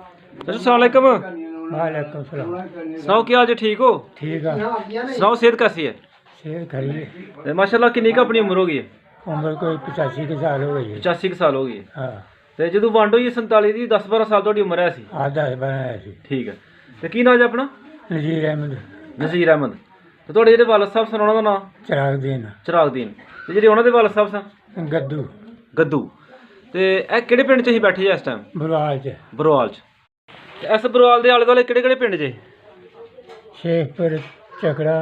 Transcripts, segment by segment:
अस्सलाम वालेकुम सलाम। सुनाओ क्या हाल जी, ठीक हो? ठीक है। सुनाओ सेहत कैसी है? सेहत खरी है। ते माशाल्लाह किन्नी का अपनी उम्र हो गई है? उम्र कोई 85 के साल हो गई है। 85 साल हो गई है। हाँ ਤੇ ਜਦੋਂ ਵੰਡ ਹੋਈ 47 ਦੀ 10-12 ਸਾਲ ਤੁਹਾਡੀ ਉਮਰ ਹੈ ਸੀ। आधा है बनाया सी। ਠੀਕ ਹੈ। ਤੇ ਕੀ ਨਾਂ ਜੀ ਆਪਣਾ? नजीर अहमद ਨਜ਼ੀਰ ਅਹਿਮਦ। ਤੇ ਤੁਹਾਡੇ ਜਿਹੜੇ ਵਾਲਦ ਸਾਹਿਬ ਸਨ ਉਹਨਾਂ ਦਾ ਨਾਂ? चिराग दीन ਚਿਰਾਗਦੀਨ। ਤੇ ਜਿਹੜੇ ਉਹਨਾਂ ਦੇ ਵਾਲਦ ਸਾਹਿਬ ਸਨ? गद्दू ਗੱਦੂ। ਤੇ ਇਹ ਕਿਹੜੇ ਪਿੰਡ 'ਚ ਅਸੀਂ ਬੈਠੇ ਜੀ ਇਸ ਟਾਈਮ? बुराल च ਬਰੋਵਾਲ 'ਚ। ਤੇ ਇਸ ਬਰੋਵਾਲ ਦੇ ਆਲੇ ਦੁਆਲੇ ਕਿਹੜੇ ਕਿਹੜੇ ਪਿੰਡ ਜੇ? शेखपुर चकड़ा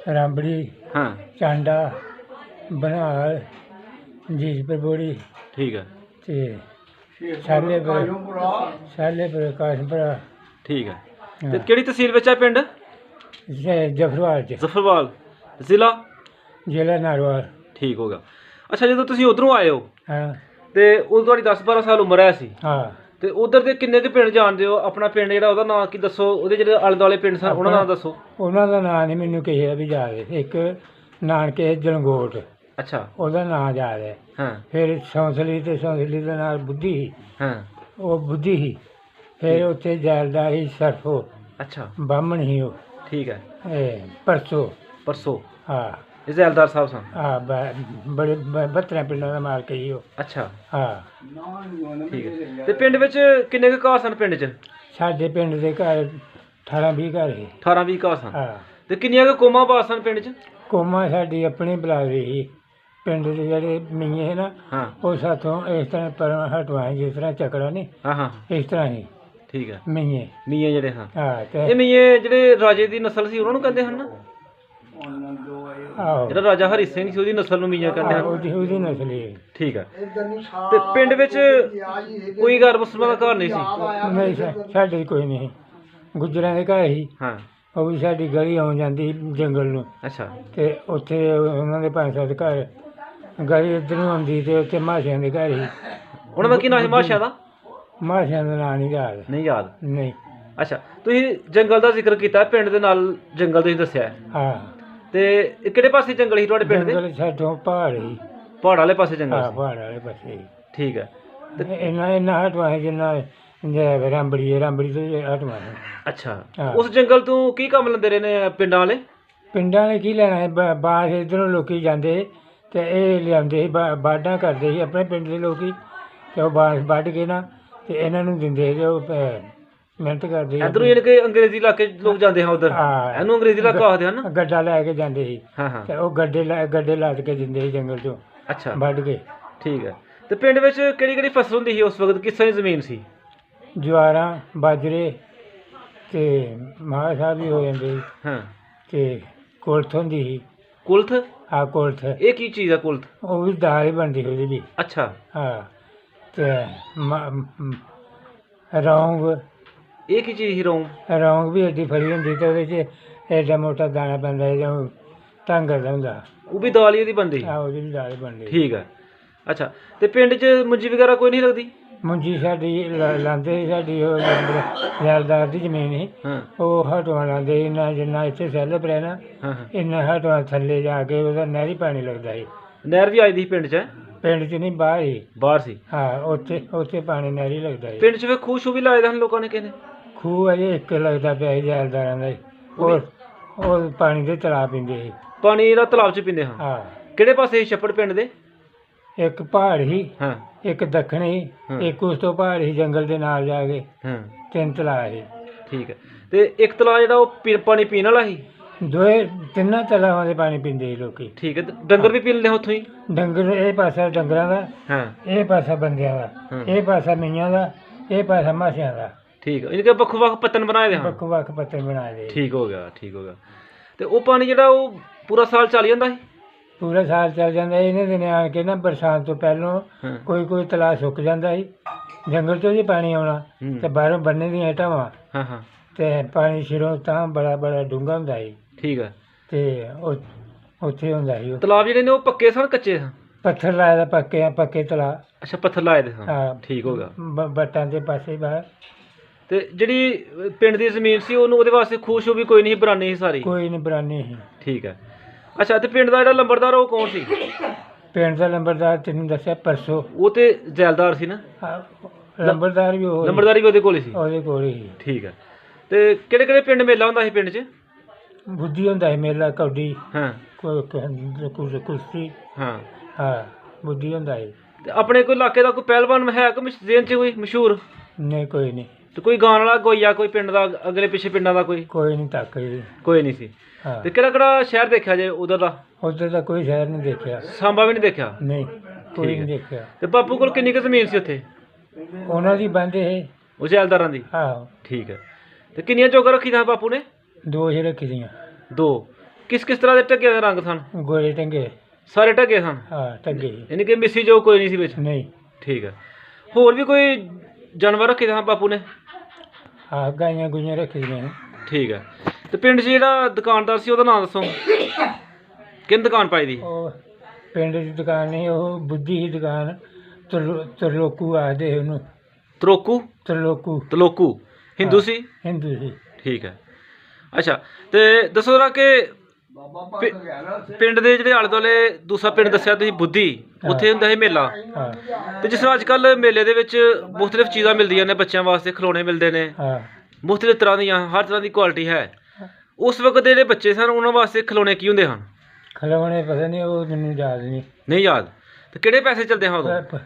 रामबड़ी ਹਾਂ चांडा बनाल जीजपुर बोड़ी ਠੀਕ ਹੈ ते सालेपुर काशमपुरा ਠੀਕ ਹੈ। ਤੇ ਕਿਹੜੀ ਤਹਿਸੀਲ ਵਿੱਚ ਹੈ ਪਿੰਡ? जफरवाल च ਜ਼ਫਰਵਾਲ। ਜ਼ਿਲ੍ਹਾ? जिला नारवाल। ਠੀਕ ਹੋ ਗਿਆ। ਅੱਛਾ ਜਦੋਂ ਤੁਸੀਂ ਉਧਰੋਂ ਆਏ ਹੋ हाँ ਤੇ ਉਦੋਂ ਤੁਹਾਡੀ 10-12 ਸਾਲ ਉਮਰ ਹੈ ਸੀ हाँ ਤੇ ਉਧਰ ਦੇ ਕਿੰਨੇ ਕੁ ਪਿੰਡ ਜਾਣਦੇ ਹੋ? ਆਪਣਾ ਪਿੰਡ ਜਿਹੜਾ ਉਹਦਾ ਨਾਂ ਕੀ ਦੱਸੋ, ਉਹਦੇ ਜਿਹੜੇ ਆਲੇ ਦੁਆਲੇ ਪਿੰਡ ਸਨ ਉਹਨਾਂ ਦਾ ਨਾਂ ਦੱਸੋ। ਉਹਨਾਂ ਦਾ ਨਾਂ ਨਹੀਂ ਮੈਨੂੰ ਕਿਸੇ ਦਾ ਵੀ ਯਾਦ ਹੈ। ਇੱਕ ਨਾਨਕੇ ਜਲੰਗੋਟ ਅੱਛਾ ਉਹਦਾ ਨਾਂ ਯਾਦ ਹੈ। ਹਾਂ ਫਿਰ ਸੌਂਸਲੀ ਤੇ ਸੌਂਸਲੀ ਦਾ ਨਾਂ ਬੁੱਧੀ ਸੀ, ਹਾਂ ਉਹ ਬੁੱਧੀ ਸੀ। ਫਿਰ ਉੱਥੇ ਜੈਲਦਾਰ ਸੀ ਸਰਫੋ, ਅੱਛਾ ਬਾਹਮਣ ਸੀ ਉਹ ਠੀਕ ਹੈ। ਪਰਸੋਂ। ਪਰਸੋਂ ਹਾਂ ਇਹ ਜ਼ੈਲਦਾਰ ਸਾਹਿਬ ਸਨ। ਹਾਂ ਬੜੇ 72 ਪਿੰਡਾਂ ਦਾ ਮਾਲਕ ਸੀ ਉਹ। ਅੱਛਾ ਹਾਂ ਠੀਕ ਹੈ। ਤੇ ਪਿੰਡ ਵਿੱਚ ਕਿੰਨੇ ਕੁ ਘਰ ਸਨ ਪਿੰਡ 'ਚ? ਸਾਡੇ ਪਿੰਡ ਦੇ ਘਰ 18-20 ਘਰ ਸੀ। 18-20 ਘਰ ਸਨ। ਹਾਂ ਤੇ ਕਿੰਨੀਆਂ ਕੁ ਕੌਮਾਂ ਬਾਸ ਸਨ ਪਿੰਡ 'ਚ? ਕੋਮਾ ਸਾਡੀ ਆਪਣੀ ਬਲਾਦਰੀ ਸੀ। ਪਿੰਡ ਦੇ ਜਿਹੜੇ ਮੀਏ ਸੀ ਨਾ ਹਾਂ ਉਹ ਸਾਥੋਂ ਇਸ ਤਰ੍ਹਾਂ ਪਰ ਹਟਵਾਏ, ਜਿਸ ਤਰ੍ਹਾਂ ਚੱਕੜਾ ਨਹੀਂ ਹਾਂ ਹਾਂ ਇਸ ਤਰ੍ਹਾਂ ਹੀ ਠੀਕ ਹੈ। ਮੀਏ। ਮੀਆਂ ਜਿਹੜੇ ਹਾਂ ਹਾਂ ਤੇ ਇਹ ਮੀਏ ਜਿਹੜੇ ਰਾਜੇ ਦੀ ਨਸਲ ਸੀ ਉਹਨਾਂ ਨੂੰ ਕਹਿੰਦੇ ਹਨ ਨਾ? ਆਹੋ ਜਿਹੜਾ ਰਾਜਾ ਹਰੀ ਸਿੰਘ ਸੀ ਉਹਦੀ ਨਸਲ ਨੂੰ ਮੀਆਂ ਕਹਿੰਦੇ ਹਨ। ਉਹਦੀ ਨਸਲੀ ਹੈ। ਠੀਕ ਹੈ। ਤੇ ਪਿੰਡ ਵਿੱਚ ਕੋਈ ਘਰ ਮੁਸਲਮਾਨ ਦਾ ਘਰ ਨਹੀਂ ਸੀ? ਨਹੀਂ ਸਾਡੇ ਕੋਈ ਨਹੀਂ। ਗੁੱਜਰਾਂ ਦੇ ਘਰ ਸੀ। ਹਾਂ ਉਹ ਵੀ ਸਾਡੀ ਗਲੀ ਆਉਣ ਜਾਂਦੀ ਸੀ ਜੰਗਲ ਨੂੰ, ਅੱਛਾ ਤੇ ਉੱਥੇ ਉਹਨਾਂ ਦੇ 5-7 ਘਰ। ਗਲੀ ਇੱਧਰ ਨੂੰ ਆਉਂਦੀ ਤੇ ਉੱਥੇ ਮਾਸ਼ਿਆਂ ਦੇ ਘਰ ਸੀ। ਉਹਨਾਂ ਦਾ ਕੀ ਨਾਂ ਸੀ ਮਾਸ਼ਾ ਦਾ? ਮਾਸ਼ਿਆਂ ਦਾ ਨਾਂ ਨਹੀਂ ਯਾਦ। ਨਹੀਂ ਯਾਦ। ਨਹੀਂ। ਅੱਛਾ ਤੁਸੀਂ ਜੰਗਲ ਦਾ ਜ਼ਿਕਰ ਕੀਤਾ, ਪਿੰਡ ਦੇ ਨਾਲ ਜੰਗਲ ਤੁਸੀਂ ਦੱਸਿਆ ਹੈ। ਹਾਂ ਤੇ ਇਹ ਕਿਹੜੇ ਪਾਸੇ ਜੰਗਲ ਸੀ ਤੁਹਾਡੇ ਪਿੰਡ ਦੇ? ਜੰਗਲ ਸਾਡੋਂ ਪਹਾੜ ਸੀ। ਪਹਾੜ ਵਾਲੇ ਪਾਸੇ ਜੰਗਲ ਹਾਂ ਸੀ। ਪਹਾੜ ਵਾਲੇ ਪਾਸੇ ਸੀ। ਠੀਕ ਹੈ। ਇੰਨਾ ਹਟਵਾਏ ਜਿੰਨਾ ਰਾਮਬੜੀ ਤੋਂ ਹਟਵਾਏ। ਅੱਛਾ ਹਾਂ। ਉਸ ਜੰਗਲ ਤੋਂ ਕੀ ਕੰਮ ਲੈਂਦੇ ਰਹੇ ਨੇ ਪਿੰਡਾਂ ਵਾਲੇ? ਪਿੰਡਾਂ ਨੇ ਕੀ ਲੈਣਾ ਹੈ? ਬਾਂਸ ਇੱਧਰੋਂ ਲੋਕੀ ਜਾਂਦੇ ਤੇ ਇਹ ਲਿਆਉਂਦੇ ਸੀ, ਬਾਢਾਂ ਕਰਦੇ ਸੀ ਆਪਣੇ ਪਿੰਡ ਦੇ ਲੋਕੀ, ਤੇ ਉਹ ਬਾਂਸ ਵੱਢ ਕੇ ਨਾ ਤੇ ਇਹਨਾਂ ਨੂੰ ਦਿੰਦੇ ਸੀ ਤੇ ਉਹ ਮਿਹਨਤ ਕਰਦੇ ਸੀ। ਇਧਰੋਂ ਯਾਨੀ ਕਿ ਅੰਗਰੇਜ਼ੀ ਇਲਾਕੇ 'ਚ ਲੋਕ ਜਾਂਦੇ ਹਨ ਉਧਰ, ਹਾਂ। ਇਹਨੂੰ ਅੰਗਰੇਜ਼ੀ ਇਲਾਕਾ ਆਖਦੇ ਹਨ ਨਾ? ਗੱਡਾ ਲੈ ਕੇ ਜਾਂਦੇ ਸੀ ਹਾਂ ਹਾਂ ਤੇ ਉਹ ਗੱਡੇ ਲੱਦ ਕੇ ਦਿੰਦੇ ਸੀ ਜੰਗਲ ਚੋਂ ਅੱਛਾ ਵੱਢ ਕੇ। ਠੀਕ ਹੈ। ਤੇ ਪਿੰਡ ਵਿੱਚ ਕਿਹੜੀ ਕਿਹੜੀ ਫਸਲ ਹੁੰਦੀ ਸੀ ਉਸ ਵਕਤ? ਕਿਸ ਤਰ੍ਹਾਂ ਦੀ ਜ਼ਮੀਨ ਸੀ? ਜਵਾਰਾਂ, ਬਾਜਰੇ ਤੇ ਮਾਹ ਸਾਹਿਬ ਵੀ ਹੋ ਜਾਂਦੇ ਸੀ, ਹਾਂ ਤੇ ਕੁਲਥ ਹੁੰਦੀ ਸੀ। ਕੁਲਥ? ਹਾਂ ਕੁਲਥ, ਇਹ ਕੀ ਚੀਜ਼ ਹੈ ਕੁਲਥ? ਉਹ ਵੀ ਦਾਲ ਹੀ ਬਣਦੀ ਉਹਦੀ ਵੀ। ਅੱਛਾ ਹਾਂ ਤੇ ਰੌਂਗ, ਇਹ ਕੀ ਚੀਜ਼ ਹੀ ਰੋਂ? ਰੌਂਗ ਵੀ ਐਡੀ ਫੜੀ ਹੁੰਦੀ ਤੇ ਉਹਦੇ 'ਚ ਐਡਾ ਮੋਟਾ ਦਾਣਾ ਪੈਂਦਾ ਜਦੋਂ ਤੰਗ ਕਰਦਾ ਹੁੰਦਾ। ਉਹ ਵੀ ਦਾਲ ਹੀ ਉਹਦੀ ਬਣਦੀ? ਆਹ ਉਹਦੀ ਵੀ ਦਾਲ ਬਣਦੀ। ਠੀਕ ਹੈ। ਅੱਛਾ ਤੇ ਪਿੰਡ 'ਚ ਮੁੰਜੀ ਵਗੈਰਾ ਕੋਈ ਨਹੀਂ ਲੱਗਦੀ? ਮੁੰਜੀ ਸਾਡੀ ਲਾਉਂਦੇ ਸੀ, ਸਾਡੀ ਉਹ ਜੈਲਦਾਰ ਦੀ ਜ਼ਮੀਨ ਸੀ, ਹਾਂ ਉਹ ਹਟਵਾ ਲਾਉਂਦੇ ਸੀ। ਇੰਨਾ ਜਿੰਨਾ ਇੱਥੇ ਸੈੱਲ ਪਿਆ ਨਾ ਹਾਂ ਹਾਂ। ਇੰਨਾ ਹਟਵਾ ਥੱਲੇ ਜਾ ਕੇ ਉਹਦਾ ਨਹਿਰੀ ਪਾਣੀ ਲੱਗਦਾ ਸੀ। ਨਹਿਰ ਵੀ ਆਈ ਦੀ ਸੀ ਪਿੰਡ 'ਚ? ਪਿੰਡ 'ਚ ਨਹੀਂ ਬਾਹਰ ਹੀ। ਬਾਹਰ ਸੀ? ਹਾਂ ਉੱਥੇ ਪਾਣੀ ਨਹਿਰੀ ਲੱਗਦਾ ਸੀ। ਪਿੰਡ 'ਚ ਫਿਰ ਖੂਹ ਸ਼ੂ ਵੀ ਲਾਏ ਦੇ ਹਨ ਲੋਕਾਂ ਨੇ ਕਿਸੇ ਨੇ? ਖੂਹ ਅਜੇ ਇੱਕ ਲੱਗਦਾ ਪਿਆ ਸੀ ਜੈਲਦਾਰਾਂ ਦਾ ਹੀ। ਉਹ ਪਾਣੀ ਦੇ ਤਲਾਬ ਪੀਂਦੇ ਸੀ। ਪਾਣੀ ਜਿਹੜਾ ਤਲਾਬ 'ਚ ਪੀਂਦੇ ਹਾਂ? ਹਾਂ ਕਿਹੜੇ ਪਾਸੇ ਸੀ ਛੱਪੜ ਪਿੰਡ ਦੇ? ਇੱਕ ਪਹਾੜ ਸੀ, ਹਾਂ ਇੱਕ ਦੱਖਣੀ, ਇੱਕ ਉਸ ਤੋਂ ਪਹਾੜ ਸੀ ਜੰਗਲ ਦੇ ਨਾਲ ਜਾ ਕੇ। ਹਾਂ 3 ਤਲਾਅ ਸੀ। ਠੀਕ ਹੈ। ਤੇ ਇੱਕ ਤਲਾਅ ਜਿਹੜਾ ਉਹ ਪਾਣੀ ਪੀਣ ਵਾਲਾ ਸੀ? ਤਿੰਨਾਂ ਤਲਾਵਾਂ ਦੇ ਪਾਣੀ ਪੀਂਦੇ ਸੀ ਲੋਕੀ। ਠੀਕ ਹੈ। ਤੇ ਡੰਗਰ ਵੀ ਪੀ ਲੈਂਦੇ ਉੱਥੋਂ ਹੀ? ਡੰਗਰ ਇਹ ਪਾਸਾ ਡੰਗਰਾਂ ਦਾ, ਹਾਂ ਇਹ ਪਾਸਾ ਬੰਦਿਆਂ ਦਾ, ਇਹ ਪਾਸਾ ਮਈਆਂ ਦਾ, ਇਹ ਪਾਸਾ ਮਾਸ਼ਿਆਂ ਦਾ। ਠੀਕ ਹੈ। ਇਹ ਕਿ ਵੱਖ ਵੱਖ ਪੱਤਨ ਬਣਾਏ ਦੇ ਹਨ? ਵੱਖ ਵੱਖ ਪੱਤੇ ਬਣਾਏ ਦੇ। ਠੀਕ ਹੋ ਗਿਆ ਠੀਕ ਹੋ ਗਿਆ। ਤੇ ਉਹ ਪਾਣੀ ਜਿਹੜਾ ਉਹ ਪੂਰਾ ਸਾਲ ਚੱਲ ਜਾਂਦਾ ਸੀ? ਪੂਰਾ ਸਾਲ ਚੱਲ ਜਾਂਦਾ। ਇਹਨੇ ਦਿਨ ਆਣ ਕੇ ਨਾ ਬਰਸਾਤ ਤੋਂ ਪਹਿਲੋਂ ਹਾਂ ਕੋਈ ਤਲਾਅ ਸੁੱਕ ਜਾਂਦਾ ਸੀ, ਜੰਗਲ ਤੋਂ ਹੀ ਪਾਣੀ ਆਉਣਾ ਤੇ ਬਾਹਰੋਂ ਬੰਨੇ ਦੀਆਂ ਢਾਵਾਂ, ਹਾਂ ਹਾਂ ਤੇ ਪਾਣੀ ਸਿਰੋਂ ਤਾਂ ਬੜਾ ਡੂੰਘਾ ਹੁੰਦਾ ਸੀ ਠੀਕ ਹੈ। ਤੇ ਉੱਥੇ ਹੁੰਦਾ ਸੀ ਉਹ। ਤਲਾਬ ਜਿਹੜੇ ਨੇ ਉਹ ਪੱਕੇ ਸਨ ਕੱਚੇ ਸਨ? ਪੱਥਰ ਲਾਏ ਦਾ ਪੱਕੇ ਤਲਾਅ। ਅੱਛਾ ਪੱਥਰ ਲਾਏ ਦੇ ਸਨ। ਹਾਂ ਠੀਕ ਹੋ ਗਿਆ। ਬੱਟਾਂ ਦੇ ਪਾਸੇ ਬਾਹਰ। ਤੇ ਜਿਹੜੀ ਪਿੰਡ ਦੀ ਜ਼ਮੀਨ ਸੀ ਉਹਨੂੰ ਉਹਦੇ ਵਾਸਤੇ ਖੂਹ ਸ਼ੂ ਵੀ ਕੋਈ ਨਹੀਂ, ਬਰਾਨੀ ਸੀ ਸਾਰੀ? ਕੋਈ ਨਹੀਂ ਬਰਾਨੀ ਸੀ। ਠੀਕ ਹੈ। ਅੱਛਾ ਤੇ ਪਿੰਡ ਦਾ ਜਿਹੜਾ ਲੰਬੜਦਾਰ ਉਹ ਕੌਣ ਸੀ? ਪਿੰਡ ਦਾ ਲੰਬੜਦਾਰ ਤੈਨੂੰ ਦੱਸਿਆ ਪਰਸੋਂ। ਉਹ ਤੇ ਜੈਲਦਾਰ ਸੀ ਨਾ? ਲੰਬੜਦਾਰ ਵੀ ਉਹ ਨੰਬਰਦਾਰੀ ਵੀ ਉਹਦੇ ਕੋਲ ਹੀ ਸੀ। ਉਹਦੇ ਕੋਲ ਹੀ ਠੀਕ ਹੈ। ਤੇ ਕਿਹੜੇ ਕਿਹੜੇ ਪਿੰਡ ਮੇਲਾ ਹੁੰਦਾ ਸੀ ਪਿੰਡ 'ਚ? ਬੁੱਧੀ ਹੁੰਦਾ ਸੀ ਮੇਲਾ, ਕੌਡੀ, ਹਾਂ ਕੁਸ਼ਤੀ, ਹਾਂ। ਹਾਂ ਬੁੱਧੀ ਹੁੰਦਾ ਸੀ। ਤੇ ਆਪਣੇ ਕੋਈ ਇਲਾਕੇ ਦਾ ਕੋਈ ਪਹਿਲਵਾਨ ਹੈ ਕਿ ਜ਼ਿਹਨ 'ਚ ਕੋਈ ਮਸ਼ਹੂਰ? ਨਹੀਂ ਕੋਈ ਨਹੀਂ, ਤੇ ਕੋਈ ਗਾਣ ਵਾਲਾ ਗੋਈਆ ਕੋਈ ਪਿੰਡ ਦਾ, ਅਗਲੇ ਪਿੱਛੇ ਪਿੰਡਾਂ ਦਾ ਕੋਈ? ਕੋਈ ਨਹੀਂ ਤੱਕ ਜੀ। ਕੋਈ ਨਹੀਂ ਸੀ। ਹਾਂ ਤੇ ਕਿਹੜਾ ਕਿਹੜਾ ਸ਼ਹਿਰ ਦੇਖਿਆ ਜੇ ਉਧਰ ਦਾ? ਉੱਧਰ ਦਾ ਕੋਈ ਸ਼ਹਿਰ ਨਹੀਂ ਦੇਖਿਆ। ਸਾਂਬਾ ਵੀ ਨਹੀਂ ਦੇਖਿਆ? ਨਹੀਂ ਕੋਈ ਠੀਕ ਨਹੀਂ ਹੈ। ਦੇਖਿਆ। ਤੇ ਬਾਪੂ ਕੋਲ ਕਿੰਨੀ ਕੁ ਜ਼ਮੀਨ ਸੀ ਉੱਥੇ? ਉਹਨਾਂ ਦੀ ਬੰਦੇ ਹੈ। ਉਹ ਜੈਲਦਾਰਾਂ ਦੀ? ਆਹੋ ਠੀਕ ਹੈ। ਤੇ ਕਿੰਨੀਆਂ ਚੋਗਾਂ ਰੱਖੀ ਤਾਂ ਬਾਪੂ ਨੇ? 2 ਹੀ ਰੱਖੀ ਦੀਆਂ। 2? ਕਿਸ ਕਿਸ ਤਰ੍ਹਾਂ ਦੇ ਢੱਗੇ ਦੇ ਰੰਗ ਸਨ? ਗੋਰੇ ਟੰਗੇ। ਸਾਰੇ ਢੱਗੇ ਸਨ? ਹਾਂ ਟੰਗੇ। ਯਾਨੀ ਕਿ ਮਿੱਸੀ ਜੋ ਕੋਈ ਨਹੀਂ ਸੀ ਵਿੱਚ? ਨਹੀਂ। ਠੀਕ ਹੈ। ਹੋਰ ਵੀ ਕੋਈ ਜਾਨਵਰ ਰੱਖੇ ਤਾਂ ਬਾਪੂ ਨੇ? ਹਾਂ ਗਾਈਆਂ ਗੁਈਆਂ ਰੱਖੀ ਦੀਆਂ। ਠੀਕ ਹੈ। ਤੇ ਪਿੰਡ 'ਚ ਜਿਹੜਾ ਦੁਕਾਨਦਾਰ ਸੀ ਉਹਦਾ ਨਾਮ ਦੱਸੋ, ਕਿਹਨ ਦੁਕਾਨ ਪਾਈ ਦੀ? ਉਹ ਪਿੰਡ ਦੀ ਦੁਕਾਨ ਨਹੀਂ, ਉਹ ਬੁੱਧੀ ਦੀ ਦੁਕਾਨ। ਤਰਲੋਕੂ ਆਖਦੇ ਉਹਨੂੰ। ਤਰੋਕੂ? ਤਰਲੋਕੂ। ਤਲੋਕੂ ਹਿੰਦੂ ਸੀ? ਹਿੰਦੂ ਸੀ। ਠੀਕ ਹੈ। ਅੱਛਾ। ਤੇ ਦੱਸੋ ਜਰਾ ਕਿ ਪਿੰਡ ਦੇ ਜਿਹੜੇ ਆਲੇ ਦੁਆਲੇ ਦੂਸਰਾ ਪਿੰਡ ਦੱਸਿਆ ਤੁਸੀਂ ਬੁੱਧੀ, ਉੱਥੇ ਹੁੰਦਾ ਸੀ ਮੇਲਾ। ਹਾਂ ਤੇ ਜਿਸ ਤਰ੍ਹਾਂ ਅੱਜ ਕੱਲ੍ਹ ਮੇਲੇ ਦੇ ਵਿੱਚ ਮੁਖਤਲਿਫ ਚੀਜ਼ਾਂ ਮਿਲਦੀਆਂ ਨੇ, ਬੱਚਿਆਂ ਵਾਸਤੇ ਖਿਡੌਣੇ ਮਿਲਦੇ ਨੇ, ਹਾਂ ਮੁਖਤਲਿਫ ਤਰ੍ਹਾਂ ਦੀਆਂ, ਹਰ ਤਰ੍ਹਾਂ ਦੀ ਕੁਆਲਿਟੀ ਹੈ। ਉਸ ਵਕਤ ਦੇ ਜਿਹੜੇ ਬੱਚੇ ਸਨ ਉਹਨਾਂ ਵਾਸਤੇ ਖਿਡੌਣੇ ਕੀ ਹੁੰਦੇ ਹਨ? ਖਿਲੌਣੇ ਪਤਾ ਨਹੀਂ, ਉਹ ਮੈਨੂੰ ਯਾਦ ਨਹੀਂ। ਨਹੀਂ ਯਾਦ? ਤੇ ਕਿਹੜੇ ਪੈਸੇ ਚੱਲਦੇ ਹਨ ਉਦੋਂ?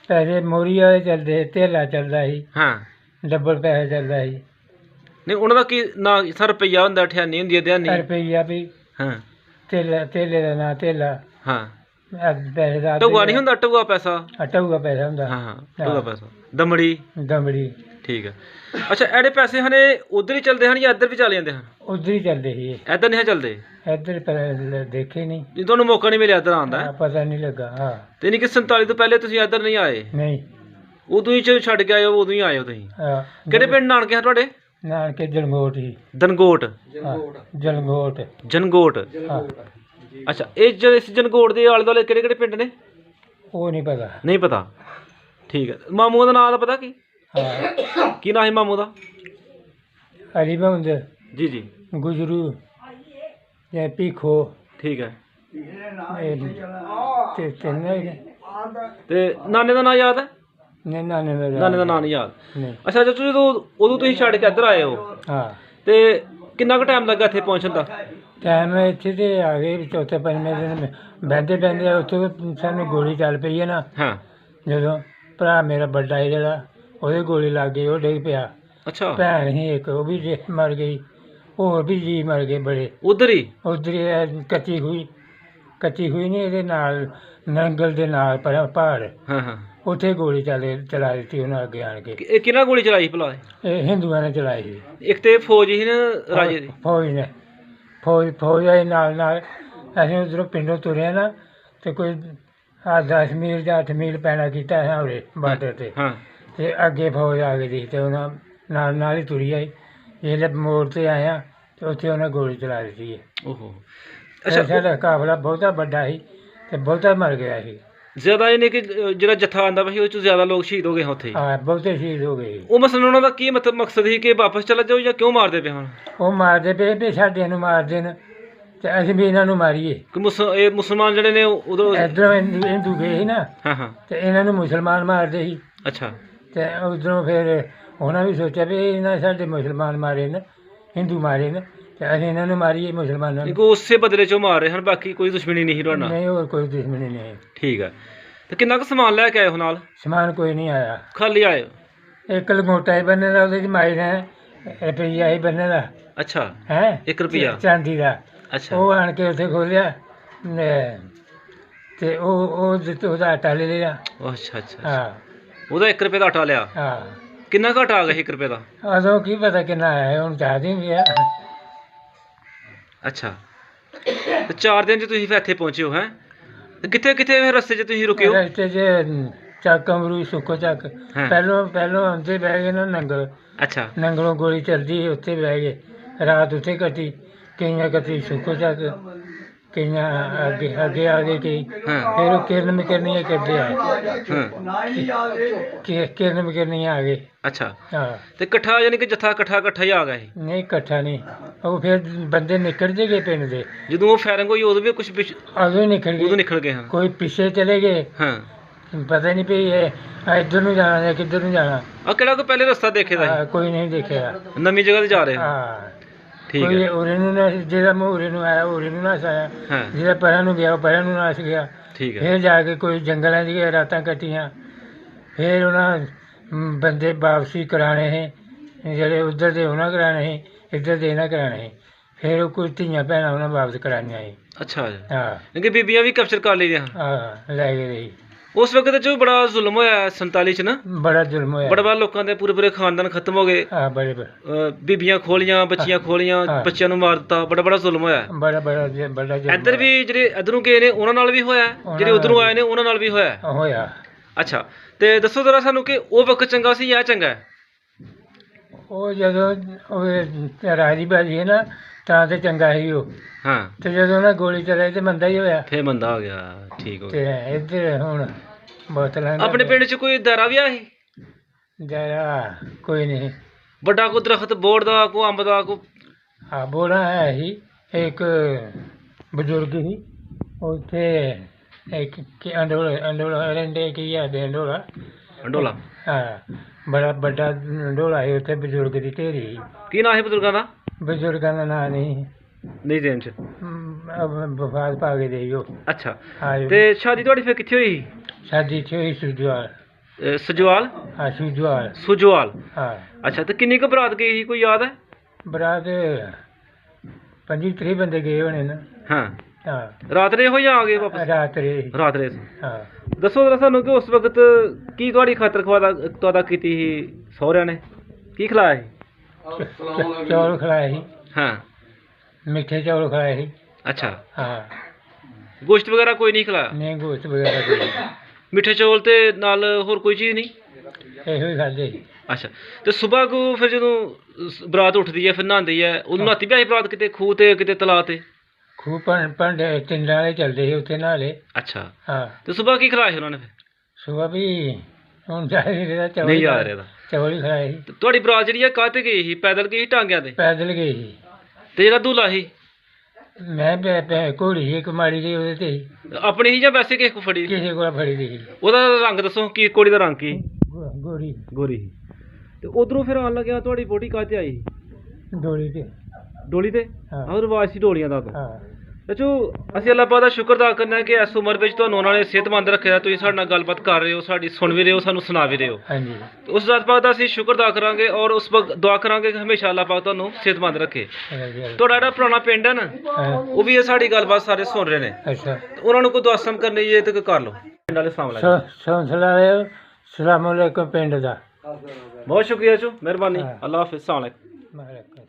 ਪੈਸੇ ਮੋਰੀ ਵਾਲੇ ਚੱਲਦੇ, ਧੇਲਾ ਚੱਲਦਾ ਸੀ, ਹਾਂ। ਡੱਬਲ ਪੈਸੇ ਚੱਲਦਾ ਸੀ। ਨਹੀਂ ਉਹਨਾਂ ਦਾ ਕੀ ਨਾ ਸਰ? ਰੁਪਈਆ ਹੁੰਦਾ, ਅਠਿਆਨੀ ਹੁੰਦੀ ਹੈ, ਦਿਹਾਨੀ? ਰੁਪਈਆ ਵੀ। ਹਾਂ ਧੇਲੇ ਦਾ ਨਾਂ ਧੇਲਾ। ਹਾਂ। ਪੈਸੇ ਦਾ ਟਊਆ ਨਹੀਂ ਹੁੰਦਾ? ਟਊਆ ਪੈਸਾ? ਟਊਆ ਪੈਸਾ ਹੁੰਦਾ। ਹਾਂ ਹਾਂ ਟਊਆ ਪੈਸਾ। ਦਮੜੀ? ਦਮੜੀ। ਠੀਕ ਹੈ। ਅੱਛਾ, ਇਹੜੇ ਪੈਸੇ ਹਨੇ ਉਧਰ ਹੀ ਚੱਲਦੇ ਹਨ ਜਾਂ ਇੱਧਰ ਵੀ ਚੱਲ ਜਾਂਦੇ ਹਨ? ਉਧਰ ਹੀ ਚੱਲਦੇ ਸੀ। ਇੱਧਰ ਨਹੀਂ ਚੱਲਦੇ? ਇੱਧਰ ਦੇਖੇ ਨਹੀਂ। ਜੀ ਤੁਹਾਨੂੰ ਮੌਕਾ ਨਹੀਂ ਮਿਲਿਆ ਇੱਧਰ ਆਉਣ ਦਾ? ਪਤਾ ਨਹੀਂ ਲੱਗਾ। ਹਾਂ ਤੇ ਨਹੀਂ ਕਿ 47 ਤੋਂ ਪਹਿਲੇ ਤੁਸੀਂ ਇੱਧਰ ਨਹੀਂ ਆਏ? ਨਹੀਂ। ਉਦੋਂ ਹੀ ਛੱਡ ਕੇ ਆਏ ਹੋ? ਉਦੋਂ ਹੀ ਆਏ ਹੋ ਤੁਸੀਂ? ਹਾਂ। ਕਿਹੜੇ ਪਿੰਡ ਨਾਨਕੇ ਹਨ ਤੁਹਾਡੇ? ਨਾਨਕੇ ਜਲੰਗੋਟ ਹੀ। ਦਨਗੋਟ? ਜਲੰਗੋਟ। ਜਨਗੋਟ? ਹਾਂ। ਅੱਛਾ, ਇਸ ਜਨਗੋਟ ਦੇ ਆਲੇ ਦੁਆਲੇ ਕਿਹੜੇ ਕਿਹੜੇ ਪਿੰਡ ਨੇ? ਉਹ ਨਹੀਂ ਪਤਾ। ਨਹੀਂ ਪਤਾ? ਠੀਕ ਹੈ। ਮਾਮੂ ਦਾ ਨਾਮ ਦਾ ਪਤਾ ਕੀ? ਹਾਂ। ਕੀ ਨਾਂ ਹੈ ਮਾਮੂ ਦਾ? ਹਰੀ ਬੰਦ, ਜੀ ਜੀ। ਗੁਜਰੂ, ਜਾਂ ਭੀਖੋ। ਠੀਕ ਹੈ। ਤੇ ਤਿੰਨ ਹੀ ਨੇ। ਤੇ ਨਾਨੇ ਦਾ ਨਾਂ ਯਾਦ ਹੈ? ਨਹੀਂ ਨਾਨੇ ਦਾ ਨਾਨੇ ਦਾ ਨਾਂ ਨਹੀਂ ਯਾਦ? ਨਹੀਂ। ਅੱਛਾ, ਜਦੋਂ ਉਦੋਂ ਤੁਸੀਂ ਛੱਡ ਕੇ ਇੱਧਰ ਆਏ ਹੋ, ਹਾਂ। ਤੇ ਕਿੰਨਾ ਕੁ ਟਾਈਮ ਲੱਗਾ ਇੱਥੇ ਪਹੁੰਚਣ ਦਾ? ਟਾਈਮ ਇੱਥੇ ਤੇ ਆ ਗਏ ਚੌਥੇ ਪੰਜਵੇਂ ਦਿਨ। ਬਹਿੰਦੇ ਬਹਿੰਦੇ ਉੱਥੋਂ ਸਾਨੂੰ ਗੋਲੀ ਚੱਲ ਪਈ ਹੈ ਨਾ। ਹਾਂ। ਜਦੋਂ ਭਰਾ ਮੇਰਾ ਵੱਡਾ ਸੀ ਜਿਹੜਾ, ਉਹਦੇ ਗੋਲੀ ਲੱਗ ਗਈ, ਉਹ ਡਿੱਗ ਪਿਆ। ਅੱਛਾ। ਭੈਣ ਸੀ ਇੱਕ, ਉਹ ਵੀ ਮਰ ਗਈ। ਹੋਰ ਵੀ ਜੀ ਮਰ ਗਏ ਬੜੇ ਉਧਰ ਹੀ? ਉਧਰ ਹੀ ਕੱਚੀ ਹੋਈ ਨਹੀਂ, ਇਹਦੇ ਨਾਲ ਨੰਗਲ ਦੇ ਨਾਲ ਪਹਾੜ, ਹਾਂ ਹਾਂ। ਉੱਥੇ ਗੋਲੀ ਚਲਾ ਦਿੱਤੀ ਉਹਨਾਂ ਅੱਗੇ ਆਣ ਕੇ। ਇਹ ਕਿਹਨਾਂ ਗੋਲੀ ਚਲਾਈ ਭਲਾ? ਇਹ ਹਿੰਦੂਆਂ ਨੇ ਚਲਾਈ ਸੀ। ਇੱਕ ਤੇ ਫੌਜ ਸੀ ਨਾ ਰਾਜੇ ਦੀ? ਫੌਜ ਨੇ। ਫੌਜ ਆਏ ਨਾਲ। ਅਸੀਂ ਉੱਧਰੋਂ ਪਿੰਡੋਂ ਤੁਰੇ ਨਾ, ਤੇ ਕੋਈ 10 ਮੀਲ ਜਾਂ 8 ਮੀਲ ਪੈਣਾ ਕੀਤਾ ਹੈ ਉਰੇ ਬਾਰਡਰ ਤੇ। ਹਾਂ। ਤੇ ਅੱਗੇ ਫੌਜ ਆ ਗਈ ਸੀ, ਤੇ ਉਹਨਾਂ ਨਾਲ ਹੀ ਤੁਰੀ ਆਈ। ਜਿਹੜੇ ਮੋੜ ਤੇ ਆਇਆ ਤੇ ਉੱਥੇ ਉਹਨਾਂ ਗੋਲੀ ਚਲਾ ਦਿੱਤੀ ਹੈ। ਓਹੋ। ਅੱਛਾ। ਅੱਛਾ, ਸਾਡਾ ਕਾਫਲਾ ਬਹੁਤਾ ਵੱਡਾ ਸੀ ਤੇ ਬਹੁਤਾ ਮਰ ਗਿਆ ਸੀ। ਜ਼ਿਆਦਾ ਇਹ ਨੇ ਕਿ ਜਿਹੜਾ ਜੱਥਾ ਆਂਦਾ ਵਾ ਸੀ ਉਹ 'ਚ ਜ਼ਿਆਦਾ ਲੋਕ ਸ਼ਹੀਦ ਹੋ ਗਏ ਉੱਥੇ? ਹਾਂ ਬਹੁਤੇ ਸ਼ਹੀਦ ਹੋ ਗਏ। ਉਹ ਮਸਲਨ ਉਹਨਾਂ ਦਾ ਕੀ ਮਕਸਦ ਸੀ ਕਿ ਵਾਪਸ ਚਲਾ ਜਾਓ ਜਾਂ ਕਿਉਂ ਮਾਰਦੇ ਪਏ ਹੁਣ? ਉਹ ਮਾਰਦੇ ਪਏ ਵੀ ਸਾਡਿਆਂ ਨੂੰ ਮਾਰ ਦੇਣ ਤੇ ਅਸੀਂ ਵੀ ਇਹਨਾਂ ਨੂੰ ਮਾਰੀਏ। ਕਿ ਇਹ ਮੁਸਲਮਾਨ ਜਿਹੜੇ ਨੇ ਉਧਰੋਂ? ਇੱਧਰੋਂ ਹਿੰਦੂ ਗਏ ਸੀ ਨਾ, ਹਾਂ ਹਾਂ। ਤੇ ਇਹਨਾਂ ਨੂੰ ਮੁਸਲਮਾਨ ਮਾਰਦੇ ਸੀ। ਅੱਛਾ। ਤੇ ਉਧਰੋਂ ਫਿਰ ਉਹਨਾਂ ਵੀ ਸੋਚਿਆ ਵੀ ਇਹਨਾਂ ਸਾਡੇ ਮੁਸਲਮਾਨ ਮਾਰੇ ਨੇ, ਹਿੰਦੂ ਮਾਰੇ ਨੇ, ਤੇ ਅਸੀਂ ਇਹਨਾਂ ਨੂੰ ਮਾਰੀਏ ਮੁਸਲਮਾਨਾਂ ਨੂੰ। ਉਸੇ ਬਦਲੇ 'ਚੋਂ ਮਾਰ ਰਹੇ ਹਨ, ਬਾਕੀ ਕੋਈ ਦੁਸ਼ਮਣੀ ਨਹੀਂ ਸੀ ਤੁਹਾਡੇ ਨਾਲ? ਨਹੀਂ, ਹੋਰ ਕੋਈ ਦੁਸ਼ਮਣੀ ਨਹੀਂ। ਠੀਕ ਹੈ। ਤੇ ਕਿੰਨਾ ਕੁ ਸਮਾਨ ਲੈ ਕੇ ਆਏ ਹੋ ਨਾਲ? ਸਮਾਨ ਕੋਈ ਨਹੀਂ ਆਇਆ, ਖਾਲੀ ਆਏ ਹੋ? ਇੱਕ ਲੰਗੋਟਾ ਹੀ ਬੰਨੇ ਦਾ, ਉਹਦੇ 'ਚ ਮਾਈ ਨੇ ਰੁਪਈਆ ਹੀ ਬੰਨੇ ਦਾ। ਅੱਛਾ। ਹੈ 1 ਰੁਪਈਆ? ਚਾਂਦੀ ਦਾ। ਅੱਛਾ। ਉਹ ਆਣ ਕੇ ਉੱਥੇ ਖੋਲਿਆ ਤੇ ਉਹਦਾ ਆਟਾ ਲੈ ਲਿਆ। ਅੱਛਾ ਅੱਛਾ। ਹਾਂ। ਉਹਦਾ 1 ਰੁਪਏ ਦਾ ਆਟਾ ਲਿਆ? ਹਾਂ। ਕਿੰਨਾ ਕੁ ਆਟਾ ਆ ਗਿਆ 1 ਰੁਪਏ ਦਾ? ਉਦੋਂ ਕੀ ਪਤਾ ਕਿੰਨਾ ਆਇਆ, ਹੁਣ ਚਾਹ ਨਹੀਂ ਗਿਆ। ਅੱਛਾ। ਤੇ 4 ਦਿਨ 'ਚ ਤੁਸੀਂ ਫਿਰ ਇੱਥੇ ਪਹੁੰਚੇ ਹੋ? ਹੈ ਕਿੱਥੇ ਕਿੱਥੇ ਫਿਰ ਰਸਤੇ 'ਚ ਤੁਸੀਂ ਰੁਕੇ ਹੋ? ਰਸਤੇ 'ਚ ਚੱਕ ਅਮਰੂ ਸੁੱਕੋ ਚੱਕ। ਹਾਂ। ਪਹਿਲੋਂ ਆਉਂਦੇ ਬਹਿ ਗਏ ਨਾ ਨੰਗਲ। ਅੱਛਾ। ਨੰਗਲੋਂ ਗੋਲੀ ਚੱਲਦੀ, ਉੱਥੇ ਬਹਿ ਗਏ, ਰਾਤ ਉੱਥੇ ਕੱਟੀ। ਕਈਆਂ ਕੱਟੀ ਸੁੱਕੋ ਚੱਕ, ਕਈਆਂ ਅੱਗੇ ਆ ਗਏ ਕਈ। ਹਾਂ। ਫਿਰ ਉਹ ਕਿਰਨ ਮਕਰਨੀਆਂ ਕਰਦੇ ਆਏ। ਹਾਂ। ਕਿਰਨ ਮਕਰਨੀਆਂ ਆ ਗਏ। ਅੱਛਾ। ਹਾਂ। ਤੇ ਇਕੱਠਾ ਯਾਨੀ ਕਿ ਜੱਥਾ ਇਕੱਠਾ ਹੀ ਆ ਗਿਆ ਸੀ? ਨਹੀਂ ਇਕੱਠਾ ਨਹੀਂ, ਉਹ ਫਿਰ ਬੰਦੇ ਨਿਕਲ ਜੇ ਗਏ ਪਿੰਡ ਦੇ। ਜਦੋਂ ਉਹ ਫਾਇਰਿੰਗ ਹੋਈ ਉਦੋਂ ਵੀ ਕੁਝ ਉਦੋਂ ਹੀ ਨਿਕਲ ਉਦੋਂ ਗਏ। ਨਿਕਲ ਗਏ? ਹਾਂ। ਕੋਈ ਪਿੱਛੇ ਚਲੇ ਗਏ ਹਾਂ। ਪਤਾ ਨਹੀਂ ਵੀ ਇਹ ਇੱਧਰ ਨੂੰ ਜਾਣਾ ਜਾਂ ਕਿੱਧਰ ਨੂੰ ਜਾਣਾ। ਆ ਕਿਹੜਾ ਕੋਈ ਪਹਿਲੇ ਰਸਤਾ ਦੇਖੇ ਦਾ ਕੋਈ ਨਹੀਂ ਦੇਖਿਆ। ਨਵੀਂ ਜਗ੍ਹਾ ਤੇ ਜਾ ਰਹੇ ਹੋ? ਹਾਂ ਠੀਕ ਕੋਈ ਹੈ। ਉਰੇ ਨੂੰ ਨਾ, ਜਿਹਦਾ ਮੂੰਹ ਉਰੇ ਨੂੰ ਆਇਆ ਉਰੇ ਨੂੰ ਨਾ ਆਇਆ, ਹਾਂ ਜਿਹਦਾ ਪਰਾਂ ਨੂੰ ਗਿਆ ਉਹ ਪਰਾਂ ਨੂੰ ਨੱਸ ਗਿਆ। ਠੀਕ ਹੈ। ਫਿਰ ਜਾ ਕੇ ਕੋਈ ਜੰਗਲਾਂ ਦੀਆਂ ਰਾਤਾਂ ਕੱਟੀਆਂ, ਫਿਰ ਉਹਨਾਂ ਬੰਦੇ ਵਾਪਸੀ ਕਰਾਣੇ ਸੀ, ਜਿਹੜੇ ਉੱਧਰ ਦੇ ਉਹਨਾਂ ਕਰਾਣੇ ਸੀ, ਇੱਧਰ ਦੇ ਇਹਨਾਂ ਕਰਾਣੇ ਸੀ। ਫਿਰ ਉਹ ਕੋਈ ਧੀਆਂ ਭੈਣਾਂ ਉਹਨਾਂ ਵਾਪਸ ਕਰਾਈਆਂ ਸੀ। ਅੱਛਾ ਜੀ। ਹਾਂ ਕਿ ਬੀਬੀਆਂ ਵੀ ਕੈਪਚਰ ਕਰ ਲਈਆਂ? ਹਾਂ ਲੈ ਗਏ ਰਹੀ। ਉਸ ਵਕਤ ਚ ਬੜਾ ਜ਼ੁਲਮ ਹੋਇਆ 47 ਚ ਨਾ, ਬੜਾ ਜ਼ੁਲਮ ਹੋਇਆ। ਬੜਾ ਲੋਕਾਂ ਦੇ ਪੂਰੇ ਪੂਰੇ ਖਾਨਦਾਨ ਖਤਮ ਹੋ ਗਏ। ਹਾਂ ਬੜੇ ਬੀਬੀਆਂ ਖੋਲੀਆਂ, ਬੱਚੀਆਂ ਖੋਲੀਆਂ, ਹਾਂ। ਬੱਚਿਆਂ ਨੂੰ ਮਾਰ ਦਿੱਤਾ। ਬੜਾ ਜ਼ੁਲਮ ਹੋਇਆ। ਬੜਾ ਜ਼ੁਲਮ ਇੱਧਰ ਵੀ ਜਿਹੜੇ ਇੱਧਰੋਂ ਗਏ ਨੇ ਉਹਨਾਂ ਨਾਲ ਵੀ ਹੋਇਆ, ਜਿਹੜੇ ਉਧਰੋਂ ਆਏ ਨੇ ਉਹਨਾਂ ਨਾਲ ਵੀ ਹੋਇਆ। ਹੋਇਆ। ਅੱਛਾ, ਤੇ ਦੱਸੋ ਜ਼ਰਾ ਸਾਨੂੰ ਕਿ ਉਹ ਵਕਤ ਚੰਗਾ ਸੀ ਜਾਂ ਚੰਗਾ ਹੈ? ਉਹ ਜਦੋਂ ਉਹ ਰਾਜੀ ਬਾਜੀ ਹੈ ਨਾ ਤਾਂ ਤੇ ਚੰਗਾ ਸੀ ਉਹ, ਹਾਂ। ਤੇ ਜਦੋਂ ਉਹਨਾਂ ਗੋਲੀ ਚਲਾਈ ਤੇ ਮੰਦਾ ਹੀ ਹੋਇਆ। ਫੇਰ ਮੰਦਾ ਹੋ ਗਿਆ। ਠੀਕ ਹੋ ਗਿਆ। ਤੇ ਇੱਧਰ ਹੁਣ ਬਹੁਤ ਲੰਘ ਆਪਣੇ ਪਿੰਡ ਚ ਕੋਈ ਦਾਰਾ ਵੀ ਆਹੀ ਜਰਾ ਕੋਈ ਨਹੀਂ। ਵੱਡਾ ਕੋ ਦਰਖਤ ਬੋੜ ਦਾ, ਕੋ ਅੰਬ ਦਾ, ਕੋ? ਹਾਂ ਬੋੜਾ ਹੈ ਹੀ ਇੱਕ ਬਜ਼ੁਰਗ ਸੀ ਉੱਥੇ, ਇੱਕ ਅੰਡੋਲਾ ਰੰਡੇ ਕੀ ਆ ਦੇ ਅੰਡੋਲਾ। ਅੰਡੋਲਾ? ਹਾਂ ਬੜਾ ਵੱਡਾ ਅੰਡੋਲਾ ਸੀ ਉੱਥੇ, ਬਜ਼ੁਰਗ ਦੀ ਢੇਰੀ ਸੀ। ਕੀ ਨਾਂ ਹੈ ਬਜ਼ੁਰਗਾਂ ਦਾ? ਬਜ਼ੁਰਗਾਂ ਦਾ ਨਾਂ ਨਹੀਂ ਦੇਣ ਚ? ਵਫਾਤ ਪਾ ਕੇ ਦੇਈ ਉਹ। ਅੱਛਾ, ਹਾਂ ਤੇ ਸ਼ਾਦੀ ਤੁਹਾਡੀ ਫਿਰ ਕਿੱਥੇ ਹੋਈ? ਸ਼ਾਦੀ ਇੱਥੇ ਹੋਈ ਸੁਜਵਾਲ। ਸਜਵਾਲ? ਹਾਂ ਸੁਜਵਾਲ। ਸੁਜਵਾਲ। ਹਾਂ ਅੱਛਾ, ਤੇ ਕਿੰਨੀ ਕੁ ਬਰਾਤ ਗਈ ਸੀ, ਕੋਈ ਯਾਦ ਹੈ? ਬਰਾਤ 25-30 ਬੰਦੇ ਗਏ ਹੋਣੇ ਨਾ। ਹਾਂ। ਹਾਂ ਰਾਤ ਰਹੇ ਹੋ ਜਾਂ ਆ ਗਏ ਵਾਪਸ? ਰਾਤ ਰਹੀ। ਰਾਤ ਰਹੇ। ਹਾਂ ਦੱਸੋ ਜਰਾ ਸਾਨੂੰ ਕਿ ਉਸ ਵਕਤ ਕੀ ਤੁਹਾਡੀ ਖਾਤਰ ਖਵਾਦਾ ਕੀਤੀ ਸੀ ਸਹੁਰਿਆਂ ਨੇ? ਕੀ ਖਿਲਾਇਆ ਸੀ? ਚੌਲ ਖਿਲਾਏ ਸੀ, ਹਾਂ। ਮਿੱਠੇ ਚੌਲ ਖਿਲਾਏ ਸੀ। ਅੱਛਾ, ਹਾਂ ਗੋਸ਼ਤ ਵਗੈਰਾ ਕੋਈ ਨਹੀਂ ਖਿਲਾਇਆ? ਨਹੀਂ ਗੋਸ਼ਤ ਵਗੈਰਾ ਕੋਈ ਨਹੀਂ। ਮਿੱਠੇ ਚੌਲ ਤੇ ਨਾਲ ਹੋਰ ਕੋਈ ਚੀਜ਼ ਨਹੀਂ? ਇਹੋ ਹੀ ਖਾਦੇ ਸੀ। ਅੱਛਾ, ਤੇ ਸਵੇਰ ਕੋ ਫਿਰ ਜਦੋਂ ਬਰਾਤ ਉੱਠਦੀ ਹੈ ਫਿਰ ਨਹਾਉਂਦੀ ਹੈ, ਉਦੋਂ ਨਹਾਤੀ ਵੀ ਆਈ ਬਰਾਤ ਕਿਤੇ ਖੂਹ ਤੇ ਕਿਤੇ ਤਲਾਅ ਤੇ? ਖੂਹ ਭਾਂਡੇ ਟਿੰਡਾਂ ਵਾਲੇ ਚੱਲਦੇ ਸੀ ਉੱਥੇ ਨਾਲੇ। ਅੱਛਾ, ਹਾਂ ਤੇ ਸਵੇਰ ਕੀ ਖਿਲਾਇਆ ਸੀ ਉਹਨਾਂ ਨੇ ਫਿਰ? ਸੁਬਹ ਵੀ ਹੁਣ ਜਾ ਨਹੀਂ ਰਿਹਾ, ਚੌਲ ਨਹੀਂ ਹੀ ਯਾਦ ਰਿਹਾ? ਚੌਲ ਹੀ ਖਿਲਾਏ ਸੀ। ਤੇ ਤੁਹਾਡੀ ਬਰਾਤ ਜਿਹੜੀ ਆ ਕਾਹਤੇ ਗਈ ਸੀ? ਪੈਦਲ ਗਈ ਸੀ, ਟਾਂਗਿਆਂ ਤੇ? ਪੈਦਲ ਗਏ ਸੀ। ਤੇ ਜਿਹੜਾ ਦੂਲਾ ਸੀ? ਮੈਂ ਘੋੜੀ ਸੀ ਇੱਕ ਮਾੜੀ ਜਿਹੀ, ਉਹਦੇ ਤੇ ਸੀ। ਆਪਣੀ ਸੀ ਜਾਂ ਵੈਸੇ ਕਿਸੇ ਕੋ ਫੜੀ? ਕਿਸੇ ਕੋਲ ਫੜੀ ਦੀ ਸੀ। ਉਹਦਾ ਰੰਗ ਦੱਸੋ, ਕੀ ਕੋੜੀ ਦਾ ਰੰਗ ਕੀ? ਗੋਰੀ ਗੋਰੀ ਸੀ। ਤੇ ਉਧਰੋਂ ਫਿਰ ਆਉਣ ਲੱਗਿਆ ਤੁਹਾਡੀ ਬੋਟੀ ਕਾਹਤੇ ਆਈ? ਡੋਲੀ ਤੇ। ਡੋਲੀ ਤੇ? ਹਾਂ। ਆਹ ਰਿਵਾਜ ਸੀ ਡੋਲੀਆਂ ਦਾ ਤਾਂ। ਹਾਂ ਅੱਛਾ, ਅਸੀਂ ਅੱਲਾਹ ਪਾਕ ਦਾ ਸ਼ੁਕਰ ਅਦਾ ਕਰਨਾ ਕਿ ਇਸ ਉਮਰ ਵਿੱਚ ਤੁਹਾਨੂੰ ਉਹਨਾਂ ਨੇ ਸਿਹਤਮੰਦ ਰੱਖਿਆ, ਤੁਸੀਂ ਸਾਡੇ ਨਾਲ ਗੱਲਬਾਤ ਕਰ ਰਹੇ ਹੋ, ਸਾਡੀ ਸੁਣ ਵੀ ਰਹੇ ਹੋ, ਸਾਨੂੰ ਸੁਣਾ ਵੀ ਰਹੇ ਹੋ। ਹਾਂਜੀ ਉਸ ਜ਼ਾਤ ਪਾਕ ਦਾ ਅਸੀਂ ਸ਼ੁਕਰ ਅਦਾ ਕਰਾਂਗੇ ਔਰ ਉਸ ਵਕਤ ਦੁਆ ਕਰਾਂਗੇ ਕਿ ਹਮੇਸ਼ਾ ਅੱਲਾਹ ਪਾਕ ਤੁਹਾਨੂੰ ਸਿਹਤਮੰਦ ਰੱਖੇ। ਤੁਹਾਡਾ ਜਿਹੜਾ ਪੁਰਾਣਾ ਪਿੰਡ ਹੈ ਨਾ, ਹਾਂ। ਉਹ ਵੀ ਇਹ ਸਾਡੀ ਗੱਲਬਾਤ ਸਾਰੇ ਸੁਣ ਰਹੇ ਨੇ। ਅੱਛਾ ਉਹਨਾਂ ਨੂੰ ਕੋਈ ਦੁਆਸਮ ਕਰਨੀ ਜੇ ਤੇ ਕਰ ਲਓ। ਪਿੰਡ ਵਾਲੇ ਸਲਾਮ ਅਲੈਕੁਮ। ਸਲਾਮ ਅਲੈਕੁਮ ਪਿੰਡ ਦਾ। ਬਹੁਤ ਸ਼ੁਕਰੀਆ ਚੋ, ਮਿਹਰਬਾਨੀ। ਹਾਂ। ਅੱਲਾਹ ਹਾਫਿਜ਼। ਸਲਾਮ ਅਲੈਕੁਮ। ਵਾਲੇਕੁਮ।